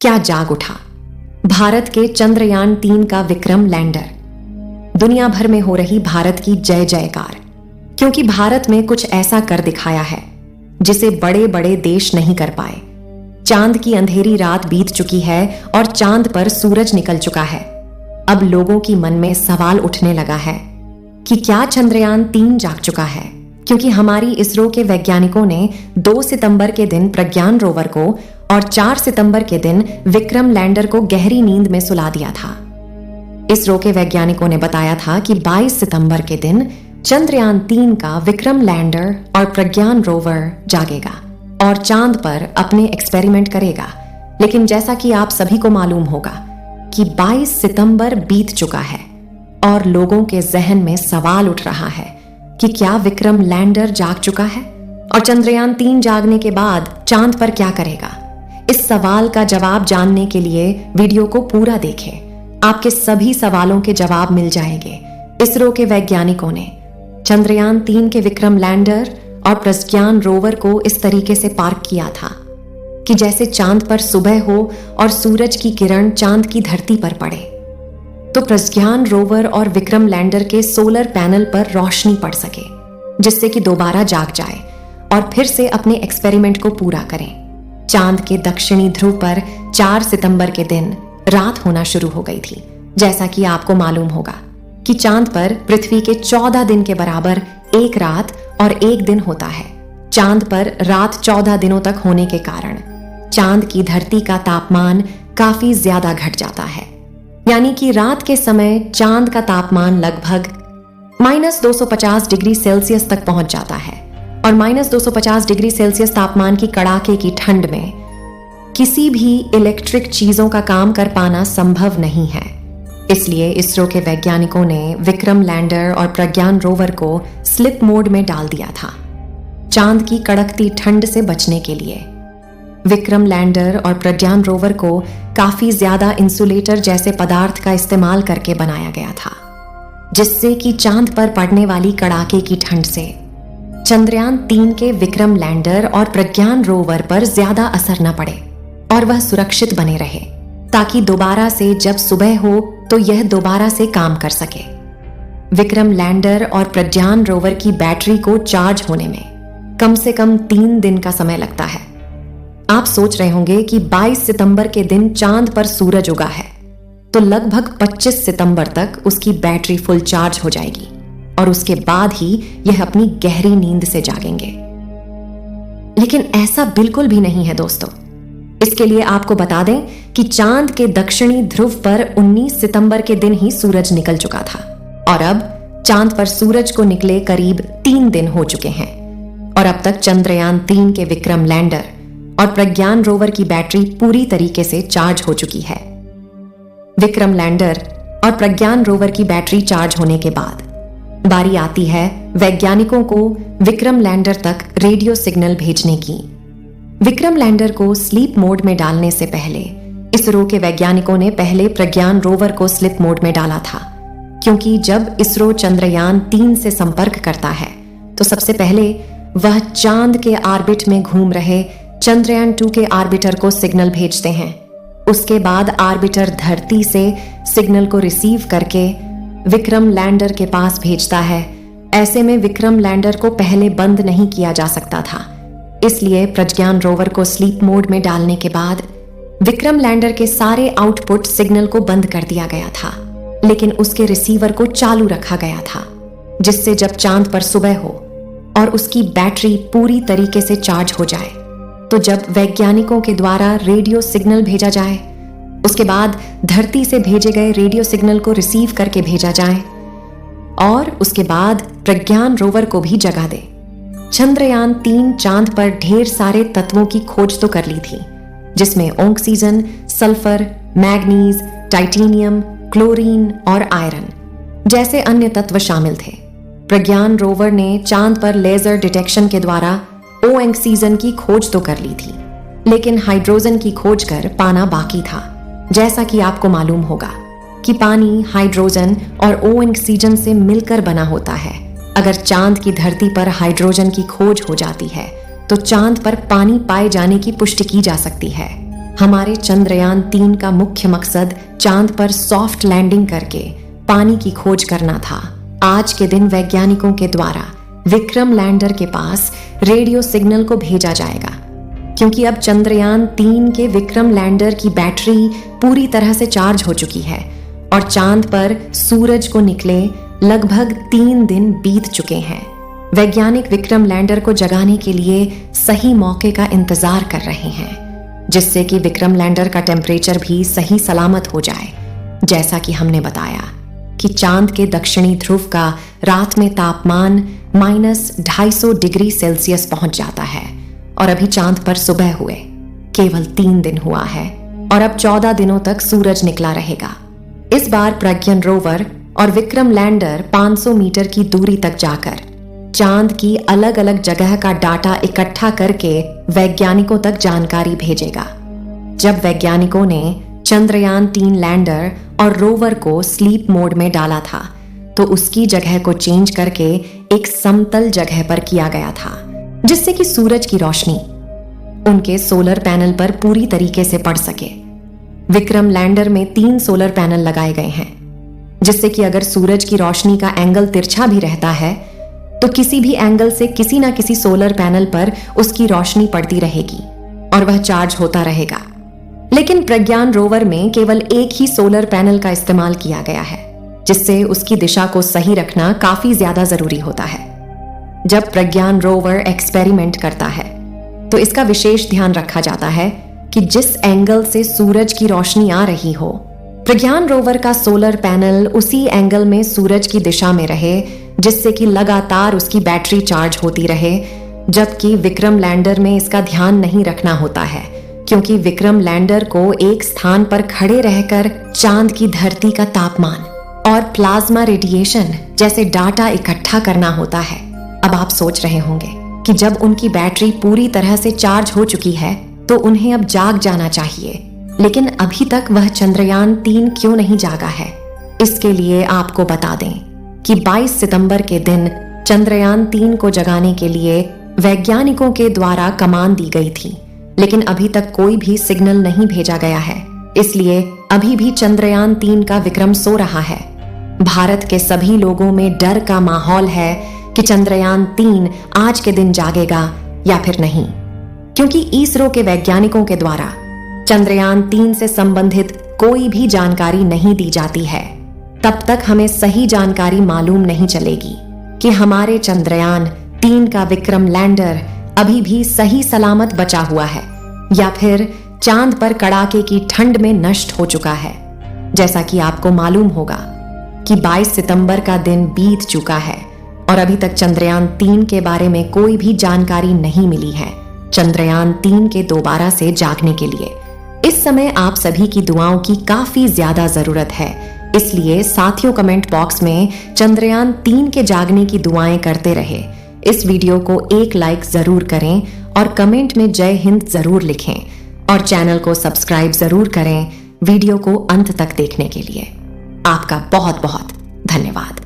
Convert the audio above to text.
क्या जाग उठा भारत के चंद्रयान-3 का विक्रम लैंडर। दुनिया भर में हो रही भारत की जय जयकार, क्योंकि भारत में कुछ ऐसा कर दिखाया है जिसे बड़े बड़े देश नहीं कर पाए। चांद की अंधेरी रात बीत चुकी है और चांद पर सूरज निकल चुका है। अब लोगों की मन में सवाल उठने लगा है कि क्या चंद्रयान-3 जाग चुका है, क्योंकि हमारी इसरो के वैज्ञानिकों ने 2 सितंबर के दिन प्रज्ञान रोवर को और 4 सितंबर के दिन विक्रम लैंडर को गहरी नींद में सुला दिया था। इसरो के वैज्ञानिकों ने बताया था कि 22 सितंबर के दिन चंद्रयान-3 का विक्रम लैंडर और प्रज्ञान रोवर जागेगा और चांद पर अपने एक्सपेरिमेंट करेगा। लेकिन जैसा कि आप सभी को मालूम होगा कि 22 सितंबर बीत चुका है और लोगों के जहन में सवाल उठ रहा है कि क्या विक्रम लैंडर जाग चुका है और चंद्रयान-3 जागने के बाद चांद पर क्या करेगा। इस सवाल का जवाब जानने के लिए वीडियो को पूरा देखें। आपके सभी सवालों के जवाब मिल जाएंगे। इसरो के वैज्ञानिकों ने चंद्रयान-3 के विक्रम लैंडर और प्रज्ञान रोवर को इस तरीके से पार्क किया था कि जैसे चांद पर सुबह हो और सूरज की किरण चांद की धरती पर पड़े, तो प्रज्ञान रोवर और विक्रम लैंडर के सोलर पैनल पर रोशनी पड़ सके, जिससे कि दोबारा जाग जाए और फिर से अपने एक्सपेरिमेंट को पूरा करें। चांद के दक्षिणी ध्रुव पर 4 सितंबर के दिन रात होना शुरू हो गई थी। जैसा कि आपको मालूम होगा कि चांद पर पृथ्वी के 14 दिन के बराबर एक रात और एक दिन होता है। चांद पर रात 14 दिनों तक होने के कारण चांद की धरती का तापमान काफी ज्यादा घट जाता है, यानी कि रात के समय चांद का तापमान लगभग -250 डिग्री सेल्सियस तक पहुंच जाता है और -250 डिग्री सेल्सियस तापमान की कड़ाके की ठंड में किसी भी इलेक्ट्रिक चीजों का काम कर पाना संभव नहीं है। इसलिए इसरो के वैज्ञानिकों ने विक्रम लैंडर और प्रज्ञान रोवर को स्लिप मोड में डाल दिया था, चांद की कड़कती ठंड से बचने के लिए। विक्रम लैंडर और प्रज्ञान रोवर को काफी ज्यादा इंसुलेटर जैसे पदार्थ का इस्तेमाल करके बनाया गया था, जिससे कि चांद पर पड़ने वाली कड़ाके की ठंड से चंद्रयान-3 के विक्रम लैंडर और प्रज्ञान रोवर पर ज्यादा असर न पड़े और वह सुरक्षित बने रहे, ताकि दोबारा से जब सुबह हो तो यह दोबारा से काम कर सके। विक्रम लैंडर और प्रज्ञान रोवर की बैटरी को चार्ज होने में कम से कम 3 दिन का समय लगता है। आप सोच रहे होंगे कि 22 सितंबर के दिन चांद पर सूरज उगा है, तो लगभग 25 सितंबर तक उसकी बैटरी फुल चार्ज हो जाएगी और उसके बाद ही यह अपनी गहरी नींद से जागेंगे। लेकिन ऐसा बिल्कुल भी नहीं है दोस्तों। इसके लिए आपको बता दें कि चांद के दक्षिणी ध्रुव पर 19 सितंबर के दिन ही सूरज निकल चुका था और अब चांद पर सूरज को निकले करीब 3 दिन हो चुके हैं और अब तक चंद्रयान-3 के विक्रम लैंडर और प्रज्ञान रोवर की बैटरी पूरी तरीके से चार्ज हो चुकी है। विक्रम लैंडर और प्रज्ञान रोवर की बैटरी चार्ज होने के बाद बारी आती है वैज्ञानिकों को विक्रम लैंडर तक रेडियो सिग्नल भेजने की। विक्रम लैंडर को स्लीप मोड में डालने से पहले इसरो के वैज्ञानिकों ने पहले प्रज्ञान रोवर को स्लीप मोड में डाला था, क्योंकि जब इसरो चंद्रयान-3 से संपर्क करता है तो सबसे पहले वह चांद के ऑर्बिट में घूम रहे चंद्रयान-2 के ऑर्बिटर को सिग्नल भेजते हैं। उसके बाद ऑर्बिटर धरती से सिग्नल को रिसीव करके विक्रम लैंडर के पास भेजता है। ऐसे में विक्रम लैंडर को पहले बंद नहीं किया जा सकता था, इसलिए प्रज्ञान रोवर को स्लीप मोड में डालने के बाद विक्रम लैंडर के सारे आउटपुट सिग्नल को बंद कर दिया गया था, लेकिन उसके रिसीवर को चालू रखा गया था, जिससे जब चांद पर सुबह हो और उसकी बैटरी पूरी तरीके से चार्ज हो जाए, तो जब वैज्ञानिकों के द्वारा रेडियो सिग्नल भेजा जाए, उसके बाद धरती से भेजे गए रेडियो सिग्नल को रिसीव करके भेजा जाए और उसके बाद प्रज्ञान रोवर को भी जगा दे। चंद्रयान-3 चांद पर ढेर सारे तत्वों की खोज तो कर ली थी, जिसमें oxygen, sulphur, manganese, titanium, chlorine और आयरन जैसे अन्य तत्व शामिल थे। प्रज्ञान रोवर ने चांद पर लेजर डिटेक्शन के द्वारा ऑक्सीजन की खोज तो कर ली थी, लेकिन हाइड्रोजन की खोज कर पाना बाकी था। जैसा कि आपको मालूम होगा कि पानी हाइड्रोजन और ऑक्सीजन से मिलकर बना होता है। अगर चांद की धरती पर हाइड्रोजन की खोज हो जाती है तो चांद पर पानी पाए जाने की पुष्टि की जा सकती है। हमारे चंद्रयान 3 का मुख्य मकसद चांद पर सॉफ्ट लैंडिंग करके पानी की खोज करना था। आज के दिन वैज्ञानिकों के द्वारा विक्रम लैंडर के पास रेडियो सिग्नल को भेजा जाएगा, क्योंकि अब चंद्रयान 3 के विक्रम लैंडर की बैटरी पूरी तरह से चार्ज हो चुकी है और चांद पर सूरज को निकले लगभग 3 दिन बीत चुके हैं। वैज्ञानिक विक्रम लैंडर को जगाने के लिए सही मौके का इंतजार कर रहे हैं, जिससे कि विक्रम लैंडर का टेम्परेचर भी सही सलामत हो जाए। जैसा कि हमने बताया कि चांद के दक्षिणी ध्रुव का रात में तापमान -250 डिग्री सेल्सियस पहुंच जाता है और अभी चांद पर सुबह हुए केवल 3 दिन हुआ है और अब 14 दिनों तक सूरज निकला रहेगा। इस बार प्रज्ञान रोवर और विक्रम लैंडर 500 मीटर की दूरी तक जाकर चांद की अलग अलग जगह का डाटा इकट्ठा करके वैज्ञानिकों तक जानकारी भेजेगा। जब वैज्ञानिकों ने चंद्रयान 3 लैंडर और रोवर को स्लीप मोड में डाला था, तो उसकी जगह को चेंज करके एक समतल जगह पर किया गया था, जिससे कि सूरज की रोशनी उनके सोलर पैनल पर पूरी तरीके से पड़ सके। विक्रम लैंडर में 3 सोलर पैनल लगाए गए हैं, जिससे कि अगर सूरज की रोशनी का एंगल तिरछा भी रहता है तो किसी भी एंगल से किसी ना किसी सोलर पैनल पर उसकी रोशनी पड़ती रहेगी और वह चार्ज होता रहेगा। लेकिन प्रज्ञान रोवर में केवल एक ही सोलर पैनल का इस्तेमाल किया गया है, जिससे उसकी दिशा को सही रखना काफी ज्यादा जरूरी होता है। जब प्रज्ञान रोवर एक्सपेरिमेंट करता है तो इसका विशेष ध्यान रखा जाता है कि जिस एंगल से सूरज की रोशनी आ रही हो, प्रज्ञान रोवर का सोलर पैनल उसी एंगल में सूरज की दिशा में रहे, जिससे कि लगातार उसकी बैटरी चार्ज होती रहे। जबकि विक्रम लैंडर में इसका ध्यान नहीं रखना होता है, क्योंकि विक्रम लैंडर को एक स्थान पर खड़े रहकर चांद की धरती का तापमान और प्लाज्मा रेडिएशन जैसे डाटा इकट्ठा करना होता है। अब आप सोच रहे होंगे कि जब उनकी बैटरी पूरी तरह से चार्ज हो चुकी है तो उन्हें अब जाग जाना चाहिए, लेकिन अभी तक वह चंद्रयान 3 क्यों नहीं जागा है? इसके लिए आपको बता दें कि 22 सितंबर के दिन चंद्रयान 3 को जगाने के लिए वैज्ञानिकों के द्वारा कमान दी गई थी, लेकिन अभी तक कोई भी सिग्नल नहीं भेजा गया है। इसलिए अभी भी चंद्रयान 3 का विक्रम सो रहा है। भारत के सभी लोगों में डर का माहौल है कि चंद्रयान 3 आज के दिन जागेगा या फिर नहीं, क्योंकि इसरो के वैज्ञानिकों के द्वारा चंद्रयान 3 से संबंधित कोई भी जानकारी नहीं दी जाती है। तब तक हमें सही जानकारी मालूम नहीं चलेगी कि हमारे चंद्रयान 3 का विक्रम लैंडर अभी भी सही सलामत बचा हुआ है या फिर चांद पर कड़ाके की ठंड में नष्ट हो चुका है। जैसा कि आपको मालूम होगा कि 22 सितंबर का दिन बीत चुका है और अभी तक चंद्रयान 3 के बारे में कोई भी जानकारी नहीं मिली है चंद्रयान 3 के दोबारा से जागने के लिए। इस समय आप सभी की दुआओं की काफी ज्यादा जरूरत है, इसलिए साथियों कमेंट बॉक्स में चंद्रयान 3 के जागने की दुआएं करते रहे। इस वीडियो को एक लाइक जरूर करें और कमेंट में जय हिंद जरूर लिखें और चैनल को सब्सक्राइब जरूर करें वीडियो को अंत तक देखने के लिए। आपका बहुत बहुत धन्यवाद।